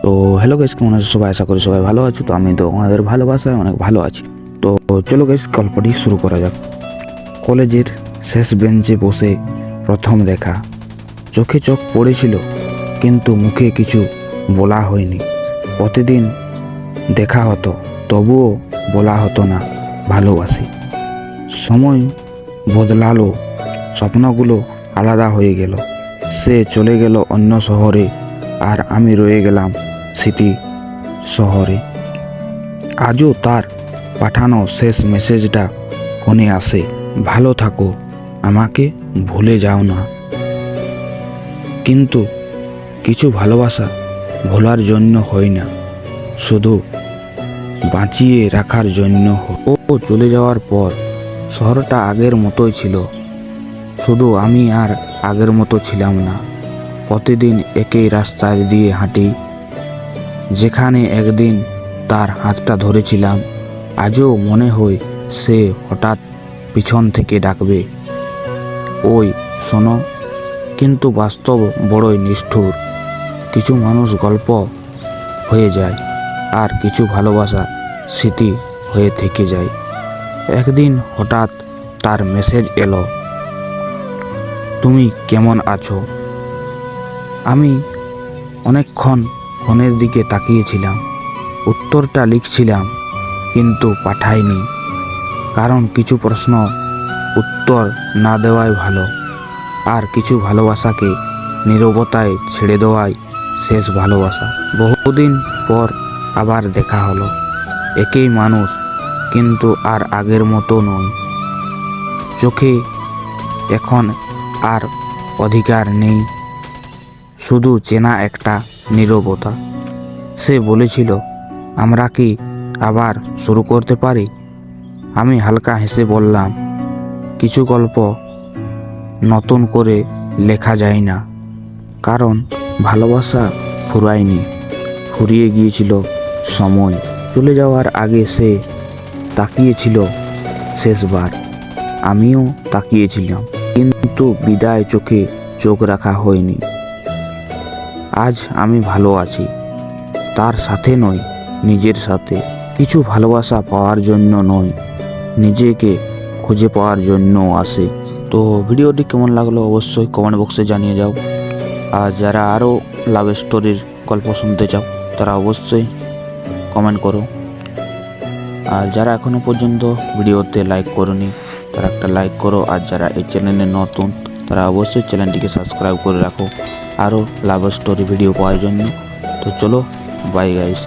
তো hello guys, কেমন আছো সবাই? আশা করি সবাই ভালো আছো। তো আমি তো আমাদের ভালোবাসায় অনেক ভালো আছি। তো চলো গাইস, গল্পটি শুরু করা যাক। কলেজের শেষ বেঞ্চে বসে প্রথম দেখা। চোখে চোখ পড়েছিল, কিন্তু মুখে কিছু বলা হয়নি। প্রতিদিন দেখা হতো, তবুও বলা হতো না ভালোবাসি। সময় বদলালো, স্বপ্নগুলো আলাদা হয়ে গেল। সে চলে গেল অন্য শহরে, আর আমি রয়ে গেলাম স্মৃতি শহরে। আজও তার পাঠানো শেষ মেসেজটা ফোনে আসে, ভালো থাকো, আমাকে ভুলে যাও না। কিন্তু কিছু ভালোবাসা ভোলার জন্য হয় না, শুধু বাঁচিয়ে রাখার জন্য। ও চলে যাওয়ার পর শহরটা আগের মতোই ছিল, শুধু আমি আর আগের মতো ছিলাম না। প্রতিদিন একই রাস্তায় দিয়ে হাঁটি, যেখানে একদিন তার হাতটা ধরেছিলাম। আজও মনে হয় সে হঠাৎ পিছন থেকে ডাকবে, ওই শোনো। কিন্তু বাস্তব বড়ই নিষ্ঠুর। কিছু মানুষ গল্প হয়ে যায়, আর কিছু ভালোবাসা স্মৃতি হয়ে থেকে যায়। একদিন হঠাৎ তার মেসেজ এলো, তুমি কেমন আছো? আমি অনেকক্ষণ ফোনের দিকে তাকিয়েছিলাম। উত্তরটা লিখছিলাম, কিন্তু পাঠাইনি, কারণ কিছু প্রশ্ন উত্তর না দেওয়াই ভালো। আর কিছু ভালোবাসাকে নীরবতায় ছেড়ে দেওয়াই শেষ ভালোবাসা। বহুদিন পর আবার দেখা হলো, একই মানুষ, কিন্তু আর আগের মতো নয়। চোখে এখন আর অধিকার নেই, শুধু চেনা একটা নীরবতা। সে বলেছিল, আমরা কি আবার শুরু করতে পারি? আমি হালকা হেসে বললাম, কিছু গল্প নতুন করে লেখা যায় না, কারণ ভালোবাসা ফুরায়নি, ফুরিয়ে গিয়েছিল সময়। চলে যাওয়ার আগে সে তাকিয়েছিল শেষবার, আমিও তাকিয়েছিলাম, কিন্তু বিদায় চোখে চোখ রাখা হয়নি। আজ আমি ভালো আছি, তার সাথে নয়, নিজের সাথে। কিছু ভালোবাসা পাওয়ার জন্য নয়, নিজেকে খুঁজে পাওয়ার জন্য আসে। তো ভিডিওটি কেমন লাগলো অবশ্যই কমেন্ট বক্সে জানিয়ে যাও। আর যারা আরও লাভ স্টোরির গল্প শুনতে চাও, তারা অবশ্যই কমেন্ট করো। আর যারা এখনও পর্যন্ত ভিডিওতে লাইক করোনি, তারা একটা লাইক করো। আর যারা এই চ্যানেলে নতুন, তারা অবশ্যই চ্যানেলটিকে সাবস্ক্রাইব করে রাখো আরও লাভ স্টোরি ভিডিও পাওয়ার জন্য। তো চলো, বাই গাইস।